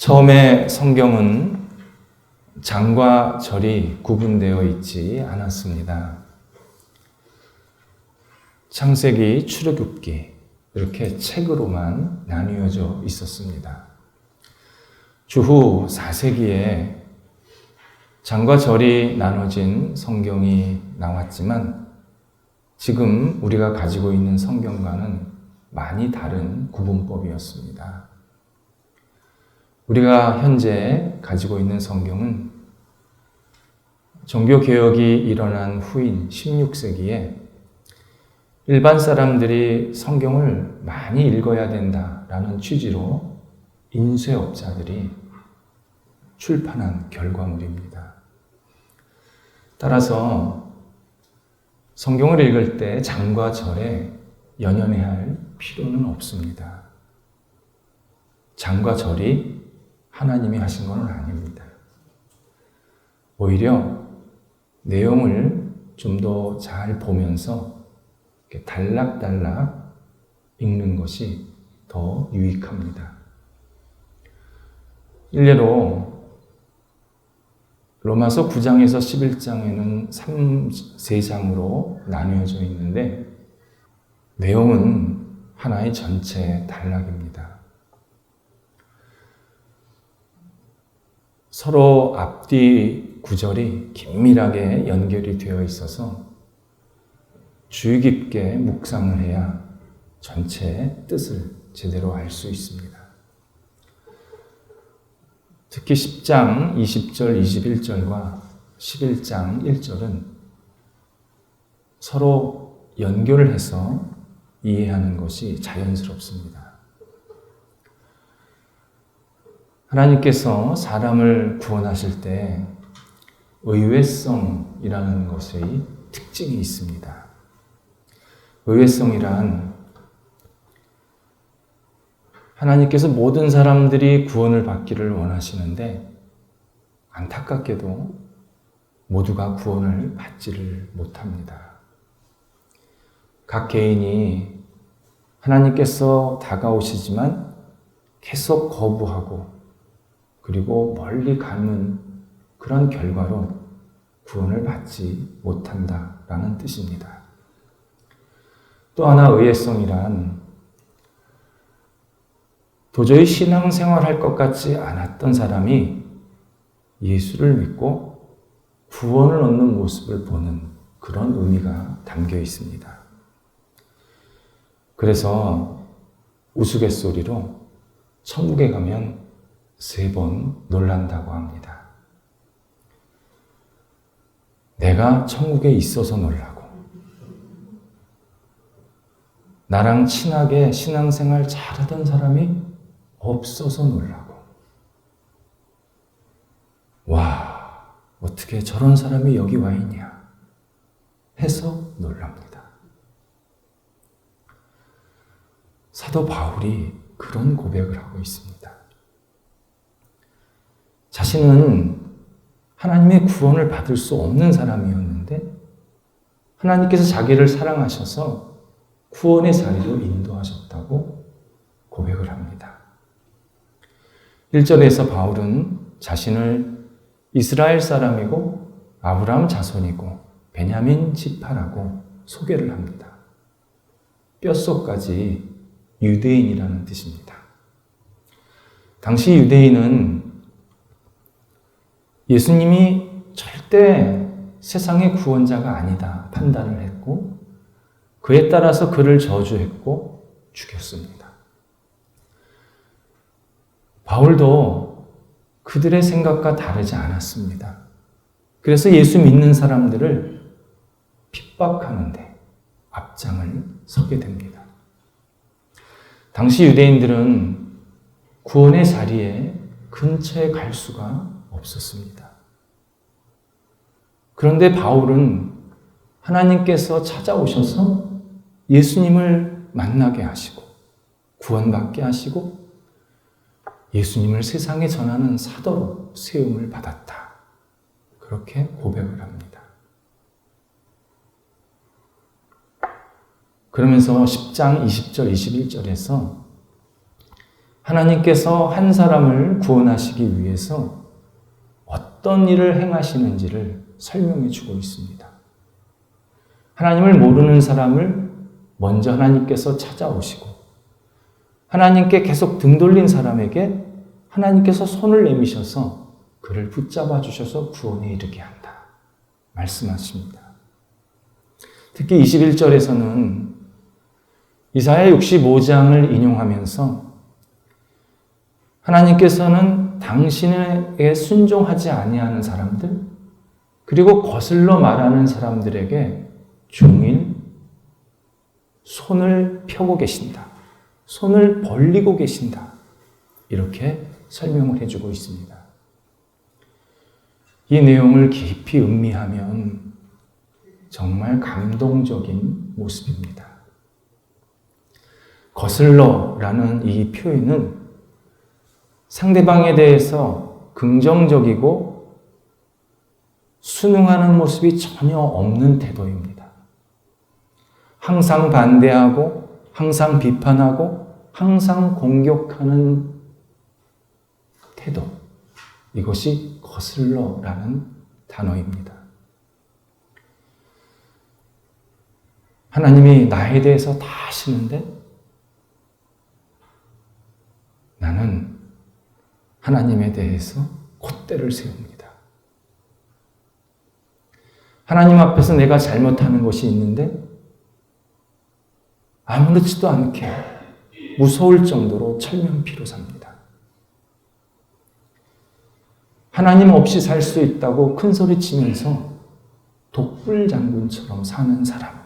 처음에 성경은 장과 절이 구분되어 있지 않았습니다. 창세기, 출애굽기 이렇게 책으로만 나뉘어져 있었습니다. 주후 4세기에 장과 절이 나눠진 성경이 나왔지만 지금 우리가 가지고 있는 성경과는 많이 다른 구분법이었습니다. 우리가 현재 가지고 있는 성경은 종교개혁이 일어난 후인 16세기에 일반 사람들이 성경을 많이 읽어야 된다라는 취지로 인쇄업자들이 출판한 결과물입니다. 따라서 성경을 읽을 때 장과 절에 연연해야 할 필요는 없습니다. 장과 절이 하나님이 하신 것은 아닙니다. 오히려 내용을 좀 더 잘 보면서 이렇게 단락단락 읽는 것이 더 유익합니다. 일례로 로마서 9장에서 11장에는 3장으로 나뉘어져 있는데 내용은 하나의 전체 단락입니다. 서로 앞뒤 구절이 긴밀하게 연결이 되어 있어서 주의 깊게 묵상을 해야 전체의 뜻을 제대로 알 수 있습니다. 특히 10장 20절, 21절과 11장 1절은 서로 연결을 해서 이해하는 것이 자연스럽습니다. 하나님께서 사람을 구원하실 때 의외성이라는 것의 특징이 있습니다. 의외성이란 하나님께서 모든 사람들이 구원을 받기를 원하시는데 안타깝게도 모두가 구원을 받지를 못합니다. 각 개인이 하나님께서 다가오시지만 계속 거부하고 그리고 멀리 가는 그런 결과로 구원을 받지 못한다라는 뜻입니다. 또 하나 의외성이란 도저히 신앙생활할 것 같지 않았던 사람이 예수를 믿고 구원을 얻는 모습을 보는 그런 의미가 담겨 있습니다. 그래서 우스갯소리로 천국에 가면 3번 놀란다고 합니다. 내가 천국에 있어서 놀라고, 나랑 친하게 신앙생활 잘하던 사람이 없어서 놀라고, 와, 어떻게 저런 사람이 여기 와 있냐 해서 놀랍니다. 사도 바울이 그런 고백을 하고 있습니다. 자신은 하나님의 구원을 받을 수 없는 사람이었는데 하나님께서 자기를 사랑하셔서 구원의 자리로 인도하셨다고 고백을 합니다. 1절에서 바울은 자신을 이스라엘 사람이고 아브라함 자손이고 베냐민 지파라고 소개를 합니다. 뼛속까지 유대인이라는 뜻입니다. 당시 유대인은 예수님이 절대 세상의 구원자가 아니다 판단을 했고 그에 따라서 그를 저주했고 죽였습니다. 바울도 그들의 생각과 다르지 않았습니다. 그래서 예수 믿는 사람들을 핍박하는데 앞장을 서게 됩니다. 당시 유대인들은 구원의 자리에 근처에 갈 수가 없었습니다. 그런데 바울은 하나님께서 찾아오셔서 예수님을 만나게 하시고 구원받게 하시고 예수님을 세상에 전하는 사도로 세움을 받았다. 그렇게 고백을 합니다. 그러면서 10장 20절 21절에서 하나님께서 한 사람을 구원하시기 위해서 어떤 일을 행하시는지를 설명해 주고 있습니다. 하나님을 모르는 사람을 먼저 하나님께서 찾아오시고 하나님께 계속 등 돌린 사람에게 하나님께서 손을 내미셔서 그를 붙잡아 주셔서 구원에 이르게 한다 말씀하십니다. 특히 21절에서는 이사야 65장을 인용하면서 하나님께서는 당신에게 순종하지 아니하는 사람들 그리고 거슬러 말하는 사람들에게 종일 손을 펴고 계신다. 손을 벌리고 계신다. 이렇게 설명을 해주고 있습니다. 이 내용을 깊이 음미하면 정말 감동적인 모습입니다. 거슬러라는 이 표현은 상대방에 대해서 긍정적이고 순응하는 모습이 전혀 없는 태도입니다. 항상 반대하고, 항상 비판하고, 항상 공격하는 태도. 이것이 거슬러라는 단어입니다. 하나님이 나에 대해서 다 아시는데 나는 하나님에 대해서 콧대를 세웁니다. 하나님 앞에서 내가 잘못하는 것이 있는데 아무렇지도 않게 무서울 정도로 철면피로 삽니다. 하나님 없이 살 수 있다고 큰 소리 치면서 독불 장군처럼 사는 사람.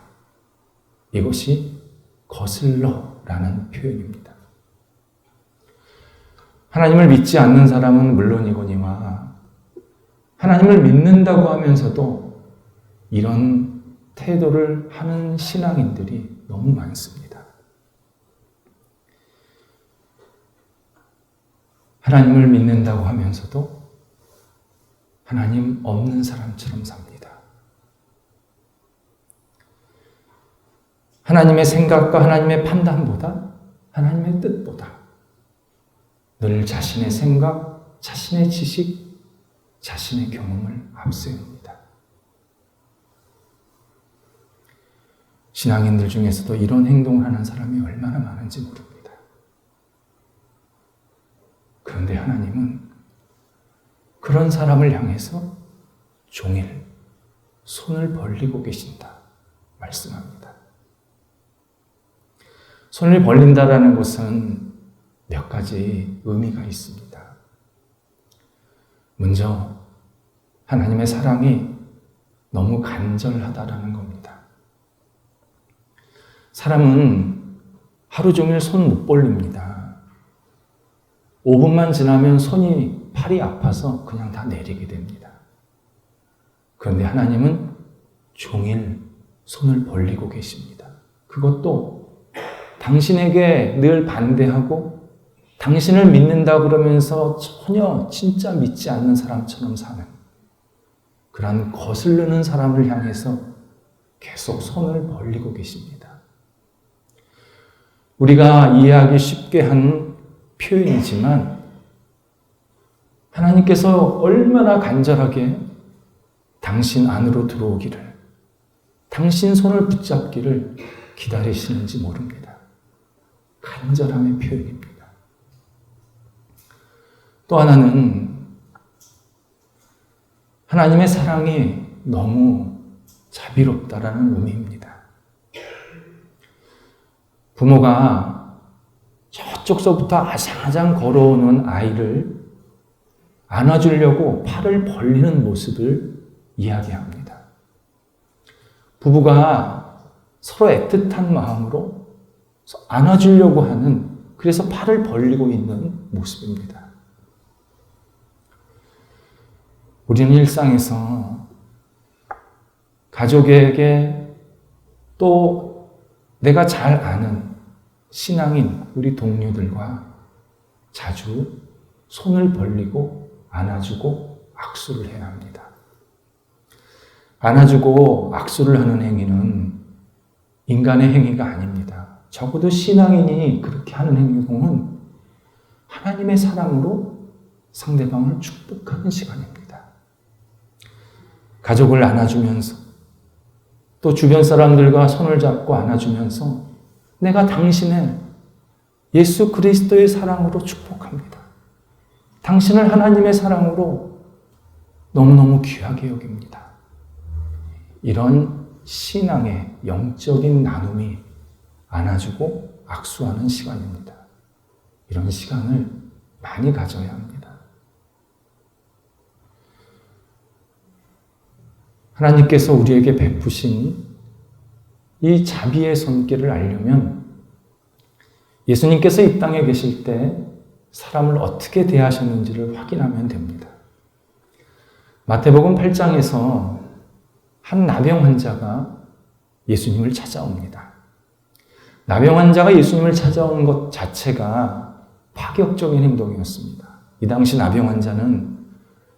이것이 거슬러라는 표현입니다. 하나님을 믿지 않는 사람은 물론이거니와 하나님을 믿는다고 하면서도 이런 태도를 하는 신앙인들이 너무 많습니다. 하나님을 믿는다고 하면서도 하나님 없는 사람처럼 삽니다. 하나님의 생각과 하나님의 판단보다 하나님의 뜻보다 늘 자신의 생각, 자신의 지식, 자신의 경험을 앞세웁니다. 신앙인들 중에서도 이런 행동을 하는 사람이 얼마나 많은지 모릅니다. 그런데 하나님은 그런 사람을 향해서 종일 손을 벌리고 계신다 말씀합니다. 손을 벌린다라는 것은 몇 가지 의미가 있습니다. 먼저 하나님의 사랑이 너무 간절하다라는 겁니다. 사람은 하루 종일 손 못 벌립니다. 5분만 지나면 팔이 아파서 그냥 다 내리게 됩니다. 그런데 하나님은 종일 손을 벌리고 계십니다. 그것도 당신에게 늘 반대하고 당신을 믿는다 그러면서 전혀 진짜 믿지 않는 사람처럼 사는 그런 거스르는 사람을 향해서 계속 손을 벌리고 계십니다. 우리가 이해하기 쉽게 한 표현이지만 하나님께서 얼마나 간절하게 당신 안으로 들어오기를, 당신 손을 붙잡기를 기다리시는지 모릅니다. 간절함의 표현입니다. 또 하나는 하나님의 사랑이 너무 자비롭다라는 의미입니다. 부모가 저쪽서부터 아장아장 걸어오는 아이를 안아주려고 팔을 벌리는 모습을 이야기합니다. 부부가 서로 애틋한 마음으로 안아주려고 하는, 그래서 팔을 벌리고 있는 모습입니다. 우리는 일상에서 가족에게 또 내가 잘 아는 신앙인 우리 동료들과 자주 손을 벌리고 안아주고 악수를 해야 합니다. 안아주고 악수를 하는 행위는 인간의 행위가 아닙니다. 적어도 신앙인이 그렇게 하는 행동은 하나님의 사랑으로 상대방을 축복하는 시간입니다. 가족을 안아주면서 또 주변 사람들과 손을 잡고 안아주면서 내가 당신의 예수 그리스도의 사랑으로 축복합니다. 당신을 하나님의 사랑으로 너무너무 귀하게 여깁니다. 이런 신앙의 영적인 나눔이 안아주고 악수하는 시간입니다. 이런 시간을 많이 가져야 합니다. 하나님께서 우리에게 베푸신 이 자비의 손길을 알려면 예수님께서 이 땅에 계실 때 사람을 어떻게 대하셨는지를 확인하면 됩니다. 마태복음 8장에서 한 나병 환자가 예수님을 찾아옵니다. 나병 환자가 예수님을 찾아온 것 자체가 파격적인 행동이었습니다. 이 당시 나병 환자는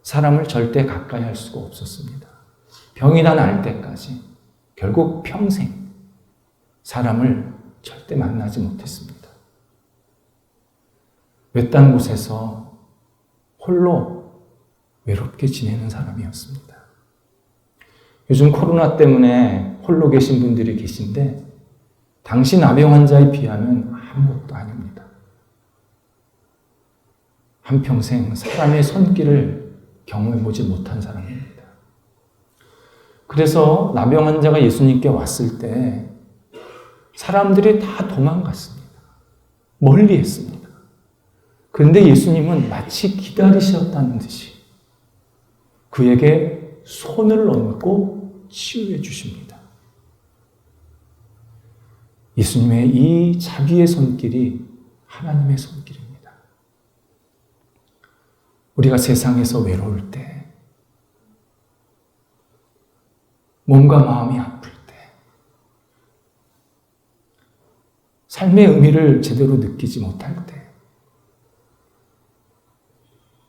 사람을 절대 가까이 할 수가 없었습니다. 병이 다 나을 때까지 결국 평생 사람을 절대 만나지 못했습니다. 외딴 곳에서 홀로 외롭게 지내는 사람이었습니다. 요즘 코로나 때문에 홀로 계신 분들이 계신데 당시 나병 환자에 비하면 아무것도 아닙니다. 한평생 사람의 손길을 경험해보지 못한 사람입니다. 그래서 나병 환자가 예수님께 왔을 때 사람들이 다 도망갔습니다. 멀리 했습니다. 그런데 예수님은 마치 기다리셨다는 듯이 그에게 손을 얹고 치유해 주십니다. 예수님의 이 자비의 손길이 하나님의 손길입니다. 우리가 세상에서 외로울 때, 몸과 마음이 아플 때, 삶의 의미를 제대로 느끼지 못할 때,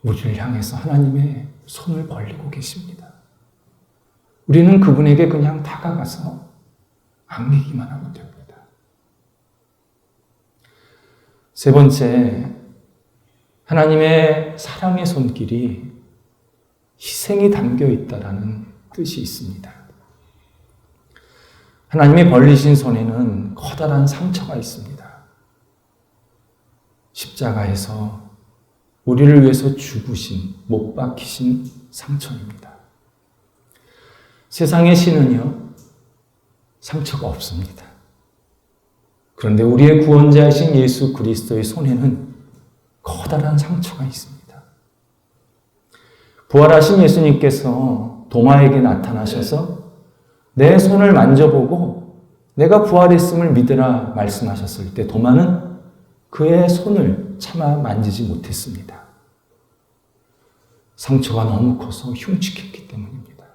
우리를 향해서 하나님의 손을 벌리고 계십니다. 우리는 그분에게 그냥 다가가서 안기기만 하면 됩니다. 세 번째, 하나님의 사랑의 손길이 희생이 담겨 있다라는 뜻이 있습니다. 하나님이 벌리신 손에는 커다란 상처가 있습니다. 십자가에서 우리를 위해서 죽으신, 못 박히신 상처입니다. 세상의 신은요, 상처가 없습니다. 그런데 우리의 구원자이신 예수 그리스도의 손에는 커다란 상처가 있습니다. 부활하신 예수님께서 도마에게 나타나셔서 내 손을 만져보고 내가 부활했음을 믿으라 말씀하셨을 때 도마는 그의 손을 차마 만지지 못했습니다. 상처가 너무 커서 흉측했기 때문입니다.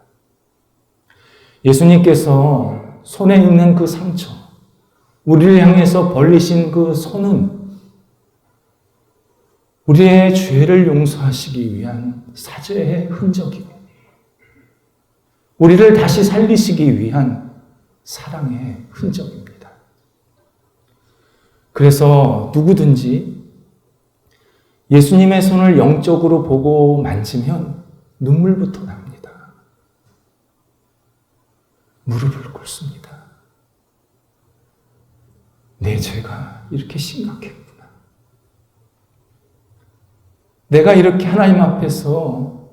예수님께서 손에 있는 그 상처, 우리를 향해서 벌리신 그 손은 우리의 죄를 용서하시기 위한 사죄의 흔적이고 우리를 다시 살리시기 위한 사랑의 흔적입니다. 그래서 누구든지 예수님의 손을 영적으로 보고 만지면 눈물부터 납니다. 무릎을 꿇습니다. 내 죄가 이렇게 심각했구나. 내가 이렇게 하나님 앞에서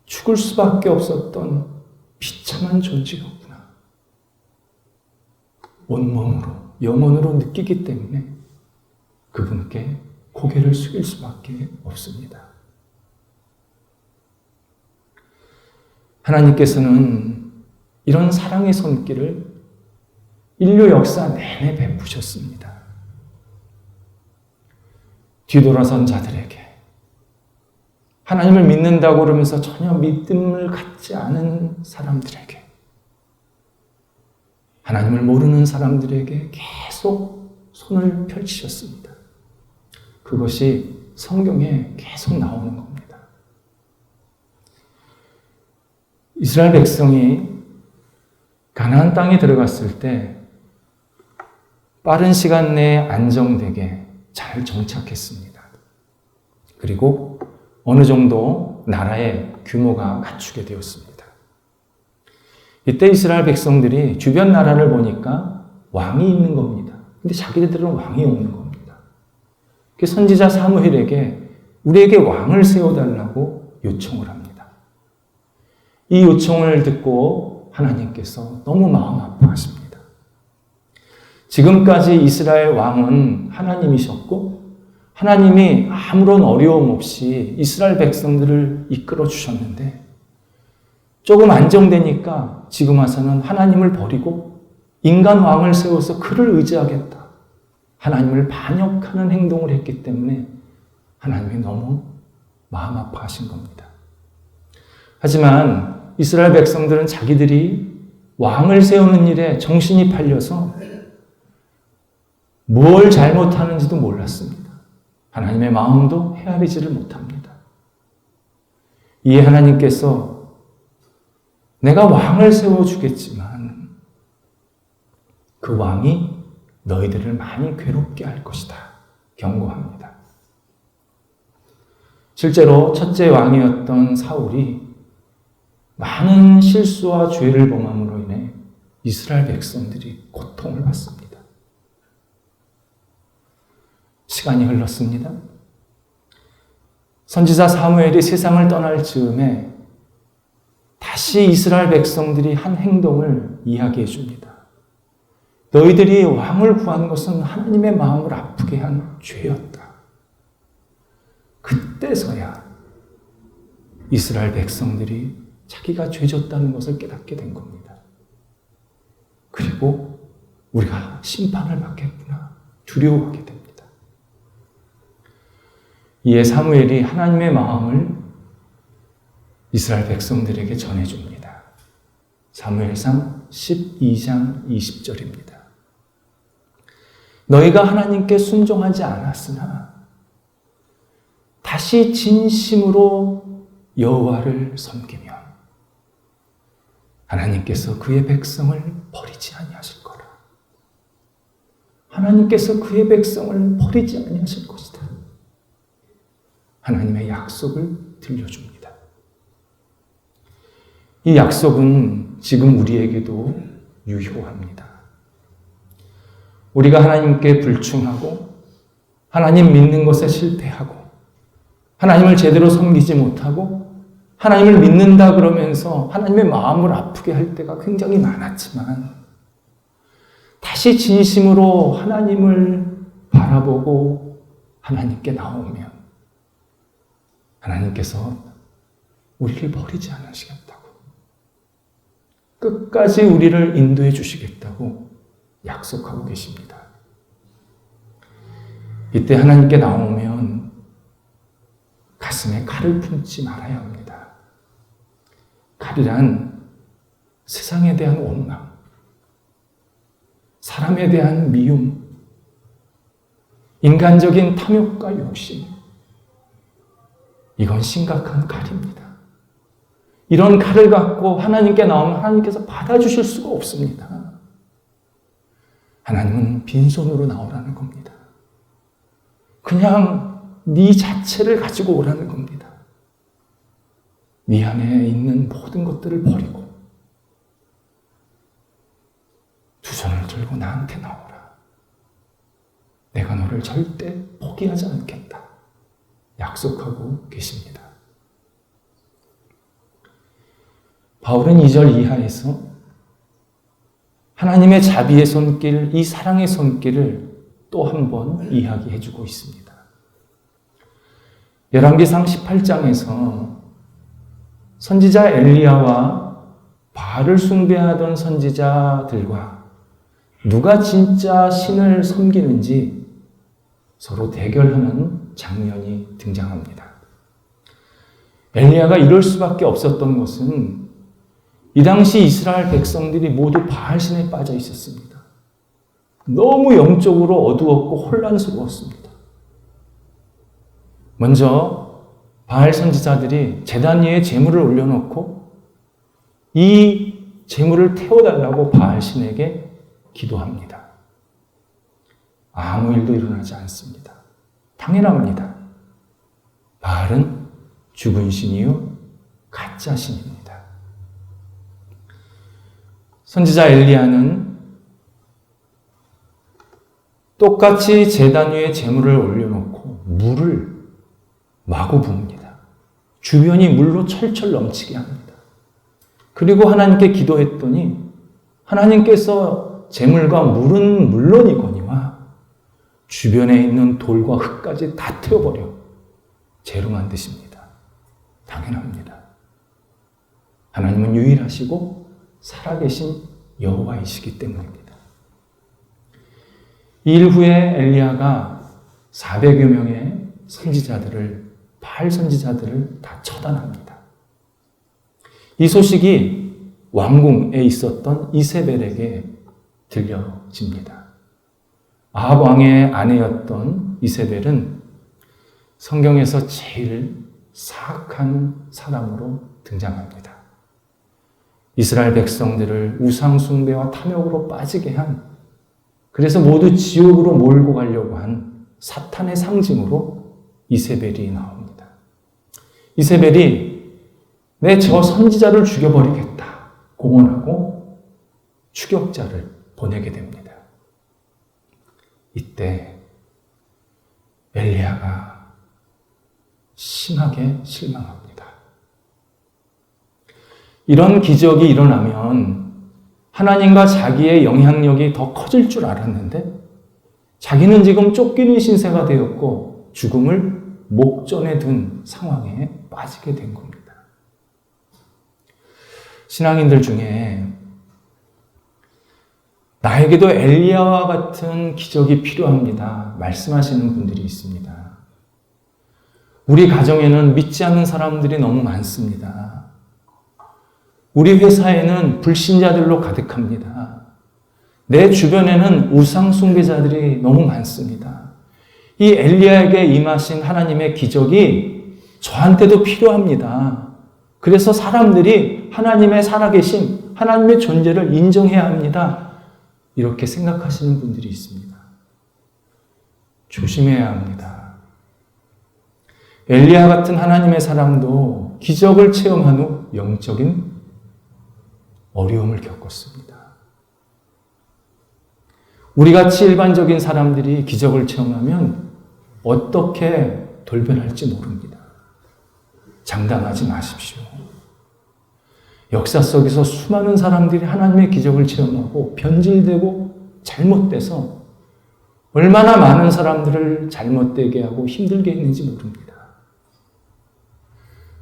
죽을 수밖에 없었던 비참한 존재였구나. 온몸으로, 영혼으로 느끼기 때문에 그분께 고개를 숙일 수밖에 없습니다. 하나님께서는 이런 사랑의 손길을 인류 역사 내내 베푸셨습니다. 뒤돌아선 자들에게, 하나님을 믿는다고 그러면서 전혀 믿음을 갖지 않은 사람들에게, 하나님을 모르는 사람들에게 계속 손을 펼치셨습니다. 그것이 성경에 계속 나오는 겁니다. 이스라엘 백성이 가나안 땅에 들어갔을 때 빠른 시간 내에 안정되게 잘 정착했습니다. 그리고 어느 정도 나라의 규모가 갖추게 되었습니다. 이때 이스라엘 백성들이 주변 나라를 보니까 왕이 있는 겁니다. 근데 자기들은 왕이 없는 겁니다. 그래서 선지자 사무엘에게 우리에게 왕을 세워달라고 요청을 합니다. 이 요청을 듣고 하나님께서 너무 마음 아파하십니다. 지금까지 이스라엘 왕은 하나님이셨고 하나님이 아무런 어려움 없이 이스라엘 백성들을 이끌어 주셨는데 조금 안정되니까 지금 와서는 하나님을 버리고 인간 왕을 세워서 그를 의지하겠다. 하나님을 반역하는 행동을 했기 때문에 하나님이 너무 마음 아파하신 겁니다. 하지만 이스라엘 백성들은 자기들이 왕을 세우는 일에 정신이 팔려서 뭘 잘못하는지도 몰랐습니다. 하나님의 마음도 헤아리지를 못합니다. 이에 하나님께서 내가 왕을 세워주겠지만 그 왕이 너희들을 많이 괴롭게 할 것이다. 경고합니다. 실제로 첫째 왕이었던 사울이 많은 실수와 죄를 범함으로 인해 이스라엘 백성들이 고통을 받습니다. 시간이 흘렀습니다. 선지자 사무엘이 세상을 떠날 즈음에 다시 이스라엘 백성들이 한 행동을 이야기해 줍니다. 너희들이 왕을 구한 것은 하나님의 마음을 아프게 한 죄였다. 그때서야 이스라엘 백성들이 자기가 죄졌다는 것을 깨닫게 된 겁니다. 그리고 우리가 심판을 받겠구나 두려워하게 됩니다. 이에 사무엘이 하나님의 마음을 이스라엘 백성들에게 전해줍니다. 사무엘상 12장 20절입니다. 너희가 하나님께 순종하지 않았으나 다시 진심으로 여호와를 섬기면 하나님께서 그의 백성을 버리지 아니하실 거라. 하나님께서 그의 백성을 버리지 아니하실 것이다. 하나님의 약속을 들려줍니다. 이 약속은 지금 우리에게도 유효합니다. 우리가 하나님께 불충하고 하나님 믿는 것에 실패하고 하나님을 제대로 섬기지 못하고 하나님을 믿는다 그러면서 하나님의 마음을 아프게 할 때가 굉장히 많았지만 다시 진심으로 하나님을 바라보고 하나님께 나오면 하나님께서 우리를 버리지 않으시겠다고 끝까지 우리를 인도해 주시겠다고 약속하고 계십니다. 이때 하나님께 나오면 가슴에 칼을 품지 말아야 합니다. 칼이란 세상에 대한 원망, 사람에 대한 미움, 인간적인 탐욕과 욕심, 이건 심각한 칼입니다. 이런 칼을 갖고 하나님께 나오면 하나님께서 받아주실 수가 없습니다. 하나님은 빈손으로 나오라는 겁니다. 그냥 네 자체를 가지고 오라는 겁니다. 네 안에 있는 모든 것들을 버리고 두 손을 들고 나한테 나오라. 내가 너를 절대 포기하지 않겠다. 약속하고 계십니다. 바울은 2절 이하에서 하나님의 자비의 손길, 이 사랑의 손길을 또 한 번 이야기해 주고 있습니다. 열왕기상 18장에서 선지자 엘리야와 바알을 숭배하던 선지자들과 누가 진짜 신을 섬기는지 서로 대결하는 장면이 등장합니다. 엘리야가 이럴 수밖에 없었던 것은 이 당시 이스라엘 백성들이 모두 바알신에 빠져 있었습니다. 너무 영적으로 어두웠고 혼란스러웠습니다. 먼저 바알 선지자들이 제단 위에 제물을 올려놓고 이 제물을 태워달라고 바알신에게 기도합니다. 아무 일도 일어나지 않습니다. 당연합니다. 바알은 죽은 신이요 가짜 신입니다. 선지자 엘리야는 똑같이 제단 위에 제물을 올려놓고 물을 마구 부읍니다. 주변이 물로 철철 넘치게 합니다. 그리고 하나님께 기도했더니 하나님께서 제물과 물은 물론이거니와 주변에 있는 돌과 흙까지 다 태워버려 재로 만드십니다. 당연합니다. 하나님은 유일하시고 살아계신 여호와이시기 때문입니다. 이 일 후에 엘리야가 400여 명의 선지자들을, 바알 선지자들을 다 처단합니다. 이 소식이 왕궁에 있었던 이세벨에게 들려집니다. 아합 왕의 아내였던 이세벨은 성경에서 제일 사악한 사람으로 등장합니다. 이스라엘 백성들을 우상 숭배와 탐욕으로 빠지게 한, 그래서 모두 지옥으로 몰고 가려고 한 사탄의 상징으로 이세벨이 나옵니다. 이세벨이 내 저 선지자를 죽여버리겠다 공언하고 추격자를 보내게 됩니다. 이때 엘리야가 심하게 실망합니다. 이런 기적이 일어나면 하나님과 자기의 영향력이 더 커질 줄 알았는데 자기는 지금 쫓기는 신세가 되었고 죽음을 목전에 둔 상황에 빠지게 된 겁니다. 신앙인들 중에 나에게도 엘리야와 같은 기적이 필요합니다 말씀하시는 분들이 있습니다. 우리 가정에는 믿지 않는 사람들이 너무 많습니다. 우리 회사에는 불신자들로 가득합니다. 내 주변에는 우상 숭배자들이 너무 많습니다. 이 엘리야에게 임하신 하나님의 기적이 저한테도 필요합니다. 그래서 사람들이 하나님의 살아계심, 하나님의 존재를 인정해야 합니다. 이렇게 생각하시는 분들이 있습니다. 조심해야 합니다. 엘리야 같은 하나님의 사람도 기적을 체험한 후 영적인 어려움을 겪었습니다. 우리같이 일반적인 사람들이 기적을 체험하면 어떻게 돌변할지 모릅니다. 장담하지 마십시오. 역사 속에서 수많은 사람들이 하나님의 기적을 체험하고 변질되고 잘못돼서 얼마나 많은 사람들을 잘못되게 하고 힘들게 했는지 모릅니다.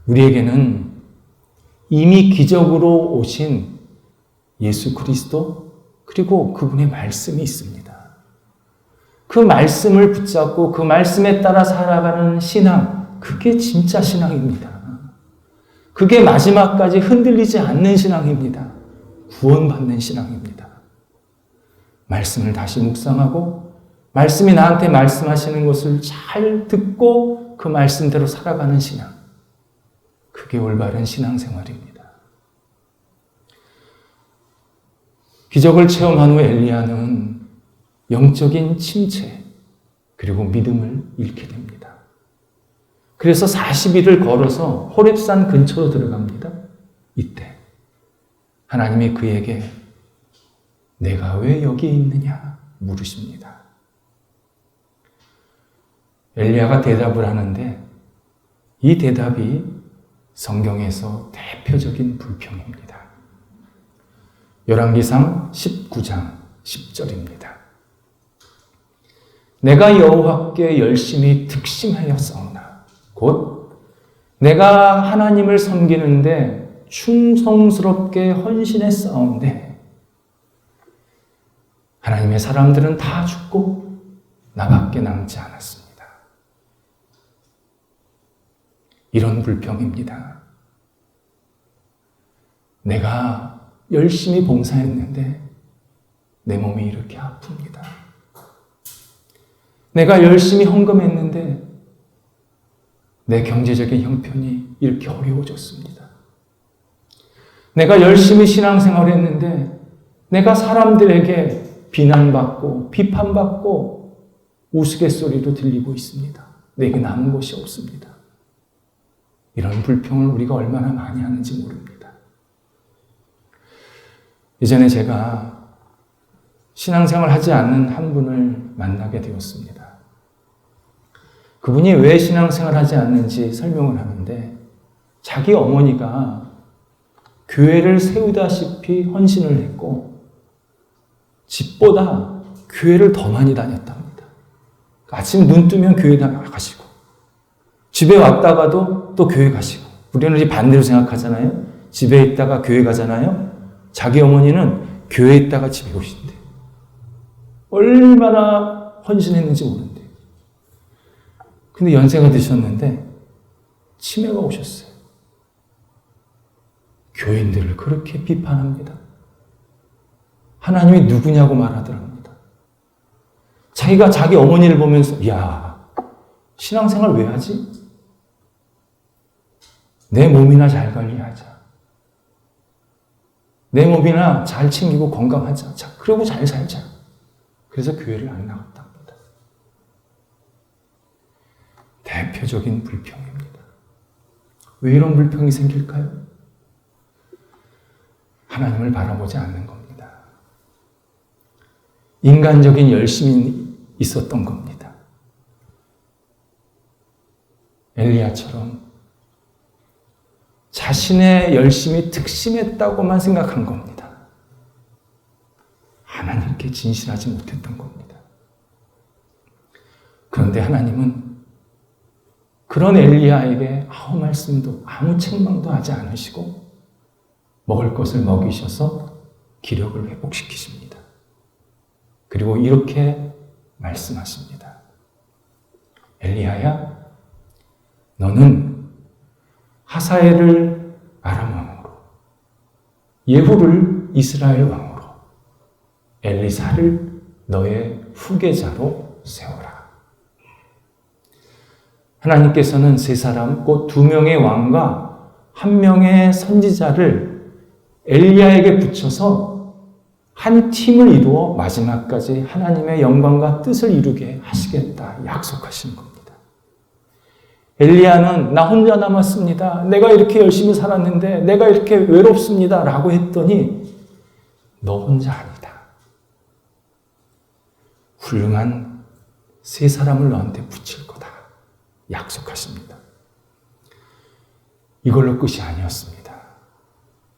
우리에게는 이미 기적으로 오신 예수 그리스도 그리고 그분의 말씀이 있습니다. 그 말씀을 붙잡고 그 말씀에 따라 살아가는 신앙, 그게 진짜 신앙입니다. 그게 마지막까지 흔들리지 않는 신앙입니다. 구원받는 신앙입니다. 말씀을 다시 묵상하고 말씀이 나한테 말씀하시는 것을 잘 듣고 그 말씀대로 살아가는 신앙. 그게 올바른 신앙생활입니다. 기적을 체험한 후 엘리야는 영적인 침체 그리고 믿음을 잃게 됩니다. 그래서 40일을 걸어서 호렙산 근처로 들어갑니다. 이때 하나님이 그에게 내가 왜 여기 있느냐 물으십니다. 엘리야가 대답을 하는데 이 대답이 성경에서 대표적인 불평입니다. 열왕기상 19장 10절입니다. 내가 여호와께 열심히 득심하여 싸우나 곧 내가 하나님을 섬기는데 충성스럽게 헌신해 싸운데 하나님의 사람들은 다 죽고 나밖에 남지 않았습니다. 이런 불평입니다. 내가 열심히 봉사했는데 내 몸이 이렇게 아픕니다. 내가 열심히 헌금했는데 내 경제적인 형편이 이렇게 어려워졌습니다. 내가 열심히 신앙생활을 했는데 내가 사람들에게 비난받고 비판받고 우스갯소리도 들리고 있습니다. 내게 남은 것이 없습니다. 이런 불평을 우리가 얼마나 많이 하는지 모릅니다. 예전에 제가 신앙생활 하지 않는 한 분을 만나게 되었습니다. 그분이 왜 신앙생활 하지 않는지 설명을 하는데 자기 어머니가 교회를 세우다시피 헌신을 했고 집보다 교회를 더 많이 다녔답니다. 아침 눈 뜨면 교회 나가시고 집에 왔다가도 또 교회 가시고 우리는 이제 반대로 생각하잖아요. 집에 있다가 교회 가잖아요. 자기 어머니는 교회에 있다가 집에 오신대. 얼마나 헌신했는지 모른대. 근데 연세가 드셨는데 치매가 오셨어요. 교인들을 그렇게 비판합니다. 하나님이 누구냐고 말하더랍니다. 자기가 자기 어머니를 보면서 야, 신앙생활 왜 하지? 내 몸이나 잘 관리하자. 내 몸이나 잘 챙기고 건강하자. 자, 그러고 잘 살자. 그래서 교회를 안 나갔답니다. 대표적인 불평입니다. 왜 이런 불평이 생길까요? 하나님을 바라보지 않는 겁니다. 인간적인 열심이 있었던 겁니다. 엘리야처럼 자신의 열심이 특심했다고만 생각한 겁니다. 하나님께 진실하지 못했던 겁니다. 그런데 하나님은 그런 엘리야에게 아무 말씀도 아무 책망도 하지 않으시고 먹을 것을 먹이셔서 기력을 회복시키십니다. 그리고 이렇게 말씀하십니다. 엘리야야, 너는 하사엘을 아람 왕으로, 예후를 이스라엘 왕으로, 엘리사를 너의 후계자로 세워라. 하나님께서는 세 사람, 곧 2명의 왕과 1명의 선지자를 엘리야에게 붙여서 한 팀을 이루어 마지막까지 하나님의 영광과 뜻을 이루게 하시겠다 약속하신 겁니다. 엘리야는 나 혼자 남았습니다. 내가 이렇게 열심히 살았는데 내가 이렇게 외롭습니다. 라고 했더니 너 혼자 아니다. 훌륭한 세 사람을 너한테 붙일 거다. 약속하십니다. 이걸로 끝이 아니었습니다.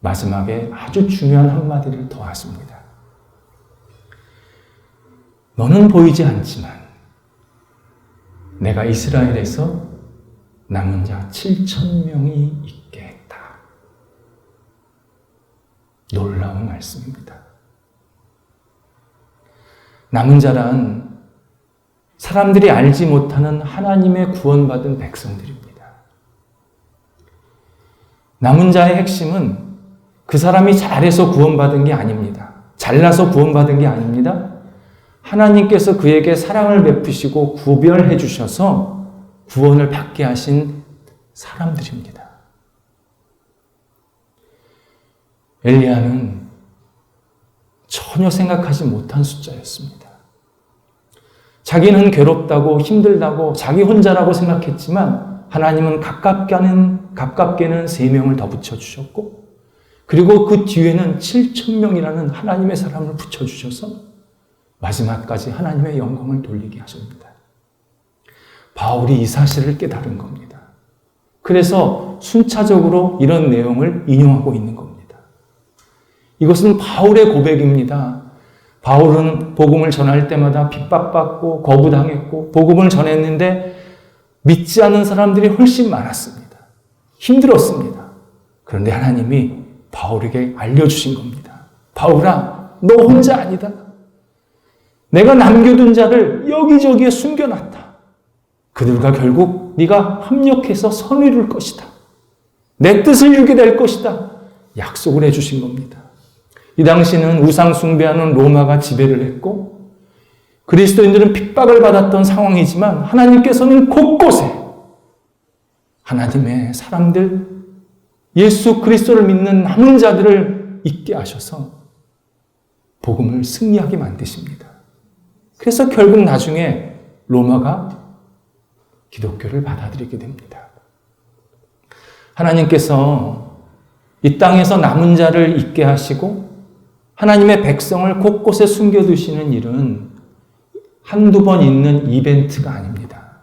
마지막에 아주 중요한 한마디를 더 하십니다. 너는 보이지 않지만 내가 이스라엘에서 남은 자 7,000명이 있게 했다. 놀라운 말씀입니다. 남은 자란 사람들이 알지 못하는 하나님의 구원받은 백성들입니다. 남은 자의 핵심은 그 사람이 잘해서 구원받은 게 아닙니다. 잘나서 구원받은 게 아닙니다. 하나님께서 그에게 사랑을 베푸시고 구별해 주셔서 구원을 받게 하신 사람들입니다. 엘리야는 전혀 생각하지 못한 숫자였습니다. 자기는 괴롭다고 힘들다고 자기 혼자라고 생각했지만 하나님은 가깝게는 3명을 더 붙여주셨고 그리고 그 뒤에는 7,000명이라는 하나님의 사람을 붙여주셔서 마지막까지 하나님의 영광을 돌리게 하십니다. 바울이 이 사실을 깨달은 겁니다. 그래서 순차적으로 이런 내용을 인용하고 있는 겁니다. 이것은 바울의 고백입니다. 바울은 복음을 전할 때마다 핍박받고 거부당했고 복음을 전했는데 믿지 않는 사람들이 훨씬 많았습니다. 힘들었습니다. 그런데 하나님이 바울에게 알려주신 겁니다. 바울아, 너 혼자 아니다. 내가 남겨둔 자를 여기저기에 숨겨놨다. 그들과 결국 네가 합력해서 선을 이룰 것이다. 내 뜻을 이루게 될 것이다. 약속을 해주신 겁니다. 이 당시는 우상 숭배하는 로마가 지배를 했고 그리스도인들은 핍박을 받았던 상황이지만 하나님께서는 곳곳에 하나님의 사람들, 예수 그리스도를 믿는 남은 자들을 있게 하셔서 복음을 승리하게 만드십니다. 그래서 결국 나중에 로마가 기독교를 받아들이게 됩니다. 하나님께서 이 땅에서 남은 자를 있게 하시고 하나님의 백성을 곳곳에 숨겨두시는 일은 한두 번 있는 이벤트가 아닙니다.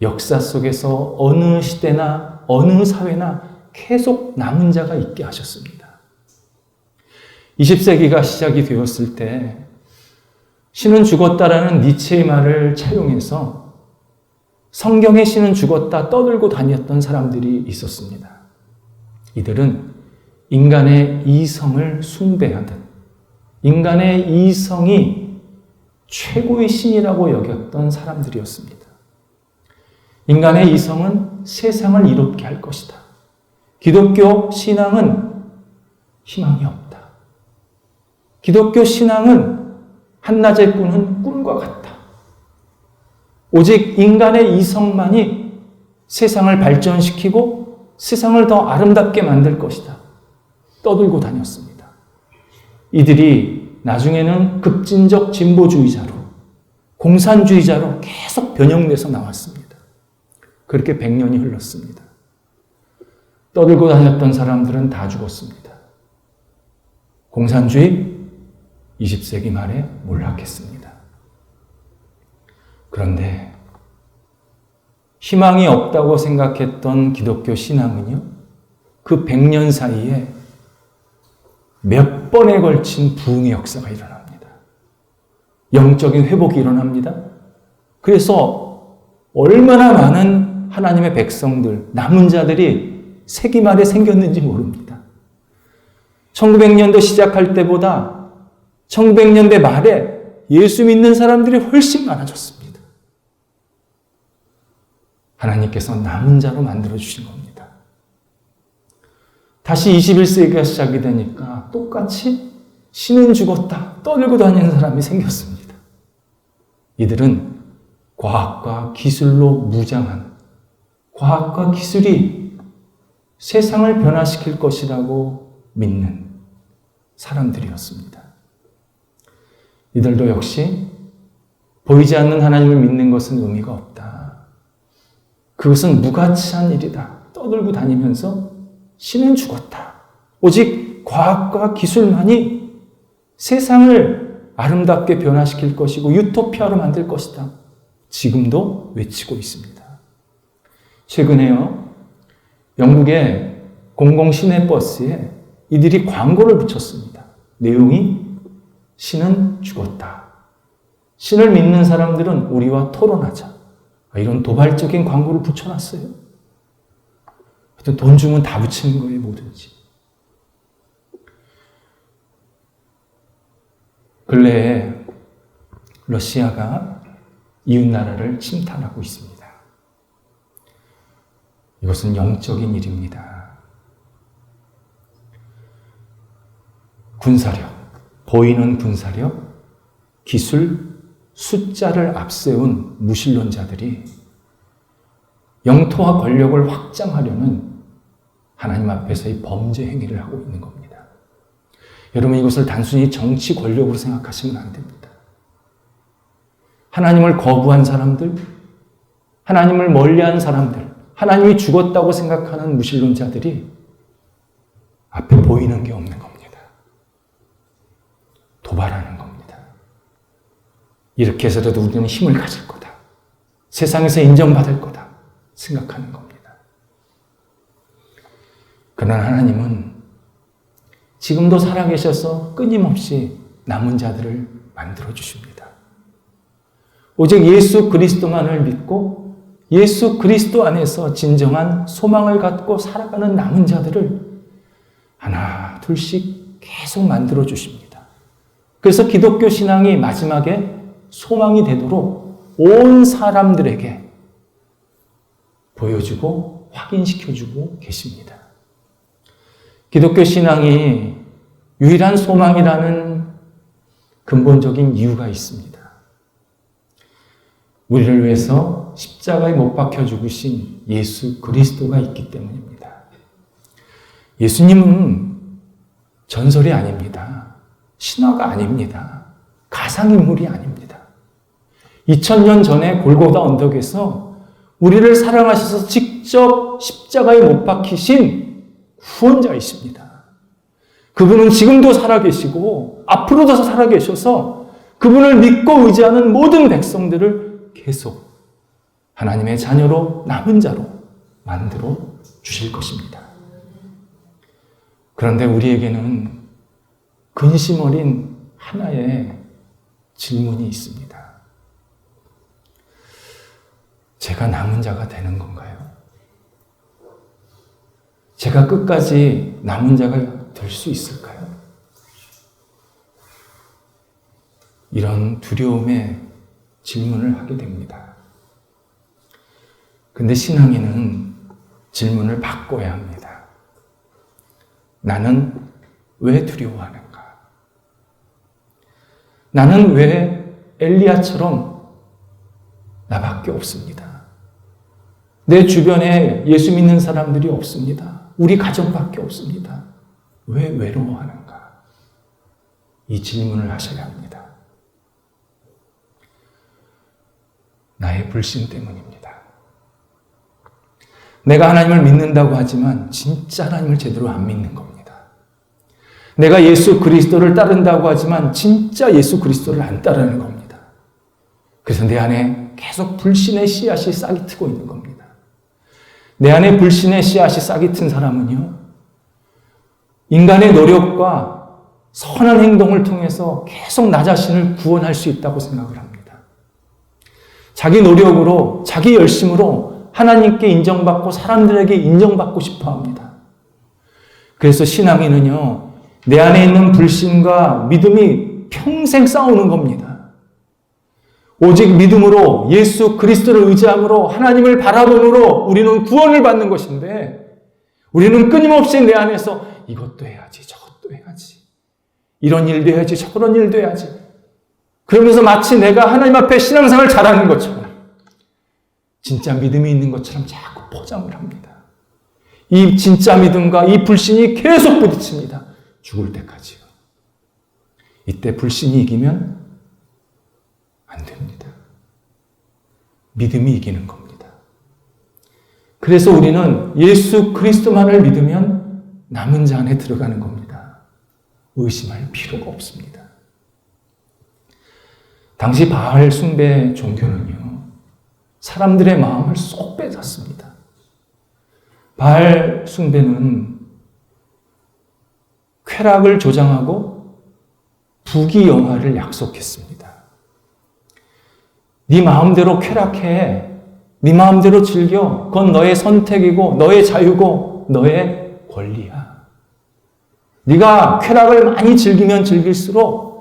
역사 속에서 어느 시대나 어느 사회나 계속 남은 자가 있게 하셨습니다. 20세기가 시작이 되었을 때 신은 죽었다라는 니체의 말을 차용해서 성경에 신은 죽었다 떠들고 다녔던 사람들이 있었습니다. 이들은 인간의 이성을 숭배하듯 인간의 이성이 최고의 신이라고 여겼던 사람들이었습니다. 인간의 이성은 세상을 이롭게 할 것이다. 기독교 신앙은 희망이 없다. 기독교 신앙은 한낮에 꾸는 꿈과 같다. 오직 인간의 이성만이 세상을 발전시키고 세상을 더 아름답게 만들 것이다. 떠들고 다녔습니다. 이들이 나중에는 급진적 진보주의자로, 공산주의자로 계속 변형돼서 나왔습니다. 그렇게 100년이 흘렀습니다. 떠들고 다녔던 사람들은 다 죽었습니다. 공산주의 20세기 말에 몰락했습니다. 그런데 희망이 없다고 생각했던 기독교 신앙은요, 그 100년 사이에 몇 번에 걸친 부흥의 역사가 일어납니다. 영적인 회복이 일어납니다. 그래서 얼마나 많은 하나님의 백성들, 남은 자들이 세기 말에 생겼는지 모릅니다. 1900년도 시작할 때보다 1900년대 말에 예수 믿는 사람들이 훨씬 많아졌습니다. 하나님께서 남은 자로 만들어주신 겁니다. 다시 21세기가 시작이 되니까 똑같이 신은 죽었다 떠들고 다니는 사람이 생겼습니다. 이들은 과학과 기술로 무장한, 과학과 기술이 세상을 변화시킬 것이라고 믿는 사람들이었습니다. 이들도 역시 보이지 않는 하나님을 믿는 것은 의미가 없다. 그것은 무가치한 일이다. 떠들고 다니면서 신은 죽었다. 오직 과학과 기술만이 세상을 아름답게 변화시킬 것이고 유토피아로 만들 것이다. 지금도 외치고 있습니다. 최근에요, 영국의 공공 시내버스에 이들이 광고를 붙였습니다. 내용이 신은 죽었다. 신을 믿는 사람들은 우리와 토론하자. 이런 도발적인 광고를 붙여놨어요. 하여튼 돈 주면 다 붙이는 거예요, 뭐든지. 근래에 러시아가 이웃나라를 침탈하고 있습니다. 이것은 영적인 일입니다. 군사력, 보이는 군사력, 기술, 숫자를 앞세운 무신론자들이 영토와 권력을 확장하려는 하나님 앞에서의 범죄 행위를 하고 있는 겁니다. 여러분, 이것을 단순히 정치 권력으로 생각하시면 안 됩니다. 하나님을 거부한 사람들, 하나님을 멀리한 사람들, 하나님이 죽었다고 생각하는 무신론자들이 앞에 보이는 게 없는 겁니다. 도발하는 겁니다. 이렇게 해서라도 우리는 힘을 가질 거다. 세상에서 인정받을 거다. 생각하는 겁니다. 그러나 하나님은 지금도 살아계셔서 끊임없이 남은 자들을 만들어주십니다. 오직 예수 그리스도만을 믿고 예수 그리스도 안에서 진정한 소망을 갖고 살아가는 남은 자들을 하나, 둘씩 계속 만들어주십니다. 그래서 기독교 신앙이 마지막에 소망이 되도록 온 사람들에게 보여주고 확인시켜주고 계십니다. 기독교 신앙이 유일한 소망이라는 근본적인 이유가 있습니다. 우리를 위해서 십자가에 못 박혀 죽으신 예수 그리스도가 있기 때문입니다. 예수님은 전설이 아닙니다. 신화가 아닙니다. 가상인물이 아닙니다. 2000년 전에 골고다 언덕에서 우리를 사랑하셔서 직접 십자가에 못 박히신 구원자이십니다. 그분은 지금도 살아계시고 앞으로도 살아계셔서 그분을 믿고 의지하는 모든 백성들을 계속 하나님의 자녀로 남은 자로 만들어 주실 것입니다. 그런데 우리에게는 근심 어린 하나의 질문이 있습니다. 제가 남은 자가 되는 건가요? 제가 끝까지 남은 자가 될 수 있을까요? 이런 두려움의 질문을 하게 됩니다. 근데 신앙인은 질문을 바꿔야 합니다. 나는 왜 두려워하는가? 나는 왜 엘리야처럼 나밖에 없습니다. 내 주변에 예수 믿는 사람들이 없습니다. 우리 가정밖에 없습니다. 왜 외로워하는가? 이 질문을 하셔야 합니다. 나의 불신 때문입니다. 내가 하나님을 믿는다고 하지만 진짜 하나님을 제대로 안 믿는 겁니다. 내가 예수 그리스도를 따른다고 하지만 진짜 예수 그리스도를 안 따르는 겁니다. 그래서 내 안에 계속 불신의 씨앗이 싹이 트고 있는 겁니다. 내 안에 불신의 씨앗이 싹이 튼 사람은요, 인간의 노력과 선한 행동을 통해서 계속 나 자신을 구원할 수 있다고 생각을 합니다. 자기 노력으로, 자기 열심으로 하나님께 인정받고 사람들에게 인정받고 싶어 합니다. 그래서 신앙인은요, 내 안에 있는 불신과 믿음이 평생 싸우는 겁니다. 오직 믿음으로 예수 그리스도를 의지함으로 하나님을 바라봄으로 우리는 구원을 받는 것인데, 우리는 끊임없이 내 안에서 이것도 해야지, 저것도 해야지, 이런 일도 해야지, 저런 일도 해야지, 그러면서 마치 내가 하나님 앞에 신앙생활을 잘하는 것처럼, 진짜 믿음이 있는 것처럼 자꾸 포장을 합니다. 이 진짜 믿음과 이 불신이 계속 부딪힙니다. 죽을 때까지요. 이때 불신이 이기면 안 됩니다. 믿음이 이기는 겁니다. 그래서 우리는 예수 그리스도만을 믿으면 남은 자 안에 들어가는 겁니다. 의심할 필요가 없습니다. 당시 바알 숭배 종교는요, 사람들의 마음을 쏙 뺏었습니다. 바알 숭배는 쾌락을 조장하고 부귀영화를 약속했습니다. 네 마음대로 쾌락해, 네 마음대로 즐겨, 그건 너의 선택이고 너의 자유고 너의 권리야. 네가 쾌락을 많이 즐기면 즐길수록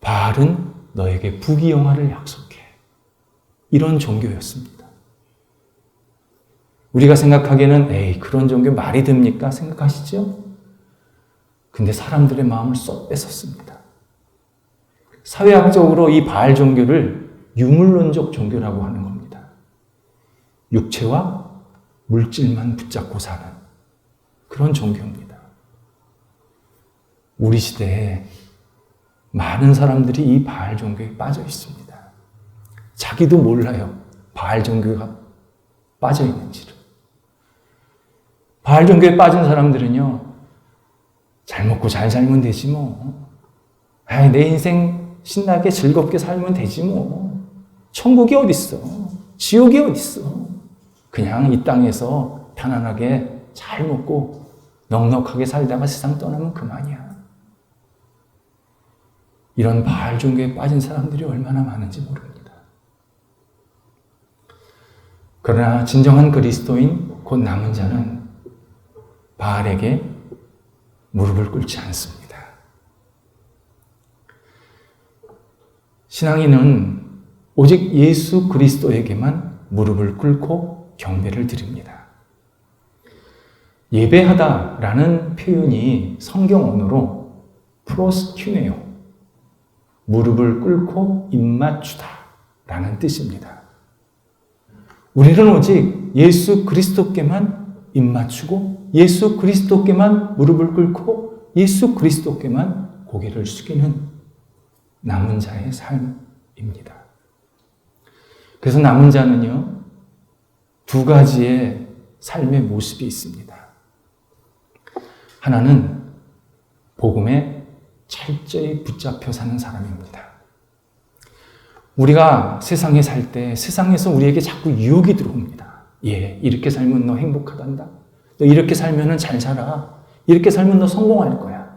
바알은 너에게 부귀영화를 약속해. 이런 종교였습니다. 우리가 생각하기에는 에이, 그런 종교 말이 됩니까? 생각하시죠? 근데 사람들의 마음을 쏙 뺏었습니다. 사회학적으로 이 바알 종교를 유물론적 종교라고 하는 겁니다. 육체와 물질만 붙잡고 사는 그런 종교입니다. 우리 시대에 많은 사람들이 이 바알 종교에 빠져 있습니다. 자기도 몰라요. 바알 종교가 빠져 있는지를. 바알 종교에 빠진 사람들은요, 잘 먹고 잘 살면 되지 뭐. 아이, 내 인생 신나게 즐겁게 살면 되지 뭐. 천국이 어딨어. 지옥이 어딨어. 그냥 이 땅에서 편안하게 잘 먹고 넉넉하게 살다가 세상 떠나면 그만이야. 이런 바알 종교에 빠진 사람들이 얼마나 많은지 모릅니다. 그러나 진정한 그리스도인 곧 남은 자는 바알에게 무릎을 꿇지 않습니다. 신앙인은 오직 예수 그리스도에게만 무릎을 꿇고 경배를 드립니다. 예배하다라는 표현이 성경 언어로 프로스큐네요, 무릎을 꿇고 입맞추다 라는 뜻입니다. 우리는 오직 예수 그리스도께만 입맞추고 예수 그리스도께만 무릎을 꿇고 예수 그리스도께만 고개를 숙이는 남은 자의 삶입니다. 그래서 남은 자는요, 두 가지의 삶의 모습이 있습니다. 하나는 복음에 철저히 붙잡혀 사는 사람입니다. 우리가 세상에 살 때 세상에서 우리에게 자꾸 유혹이 들어옵니다. 이렇게 살면 너 행복하단다. 너 이렇게 살면 잘 살아. 이렇게 살면 너 성공할 거야.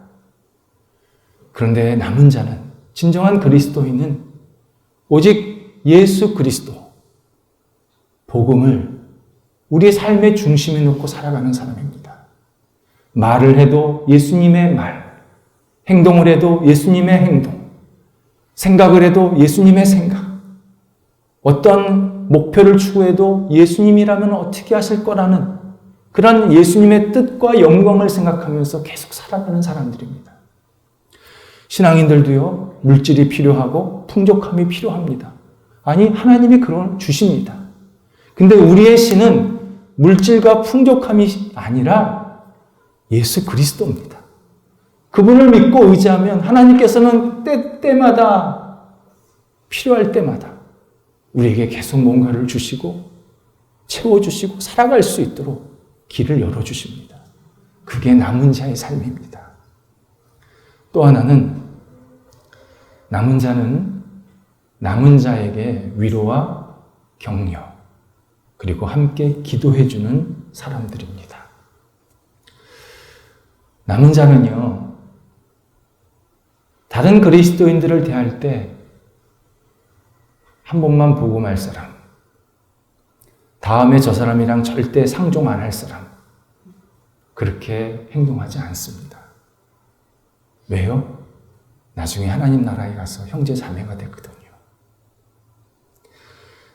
그런데 남은 자는, 진정한 그리스도인은 오직 예수 그리스도, 복음을 우리의 삶의 중심에 놓고 살아가는 사람입니다. 말을 해도 예수님의 말, 행동을 해도 예수님의 행동, 생각을 해도 예수님의 생각, 어떤 목표를 추구해도 예수님이라면 어떻게 하실 거라는 그런 예수님의 뜻과 영광을 생각하면서 계속 살아가는 사람들입니다. 신앙인들도요, 물질이 필요하고 풍족함이 필요합니다. 아니, 하나님이 그걸 주십니다. 근데 우리의 신은 물질과 풍족함이 아니라 예수 그리스도입니다. 그분을 믿고 의지하면 하나님께서는 때마다 필요할 때마다 우리에게 계속 뭔가를 주시고 채워주시고 살아갈 수 있도록 길을 열어주십니다. 그게 남은 자의 삶입니다. 또 하나는 남은 자는 남은 자에게 위로와 격려 그리고 함께 기도해주는 사람들입니다. 남은 자는요, 다른 그리스도인들을 대할 때 한 번만 보고 말 사람, 다음에 저 사람이랑 절대 상종 안 할 사람, 그렇게 행동하지 않습니다. 왜요? 나중에 하나님 나라에 가서 형제 자매가 됐거든요.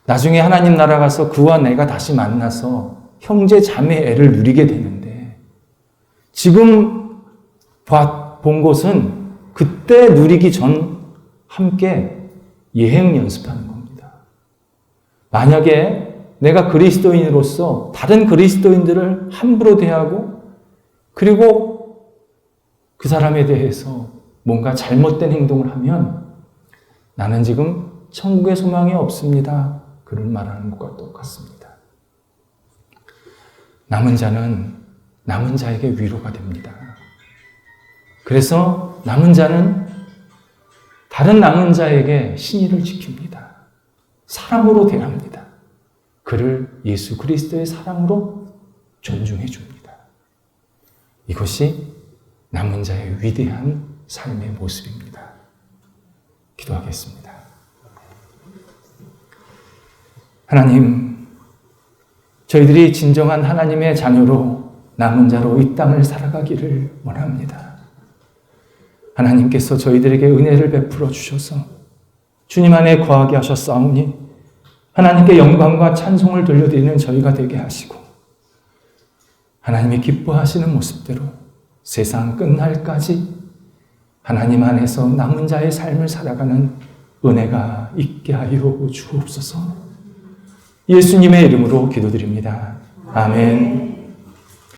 나중에 하나님 나라 가서 그와 내가 다시 만나서 형제 자매 애를 누리게 되는데, 지금 본 것은 그때 누리기 전 함께 예행 연습하는 겁니다. 만약에 내가 그리스도인으로서 다른 그리스도인들을 함부로 대하고 그리고 그 사람에 대해서 뭔가 잘못된 행동을 하면 나는 지금 천국의 소망이 없습니다. 그런 말하는 것과 똑같습니다. 남은 자는 남은 자에게 위로가 됩니다. 그래서 남은 자는 다른 남은 자에게 신의를 지킵니다. 사랑으로 대합니다. 그를 예수 그리스도의 사랑으로 존중해 줍니다. 이것이 남은 자의 위대한 삶의 모습입니다. 기도하겠습니다. 하나님, 저희들이 진정한 하나님의 자녀로 남은 자로 이 땅을 살아가기를 원합니다. 하나님께서 저희들에게 은혜를 베풀어 주셔서 주님 안에 거하게 하셨사오니 하나님께 영광과 찬송을 돌려드리는 저희가 되게 하시고 하나님이 기뻐하시는 모습대로 세상 끝날까지 하나님 안에서 남은 자의 삶을 살아가는 은혜가 있게 하여 주옵소서. 예수님의 이름으로 기도드립니다. 아멘.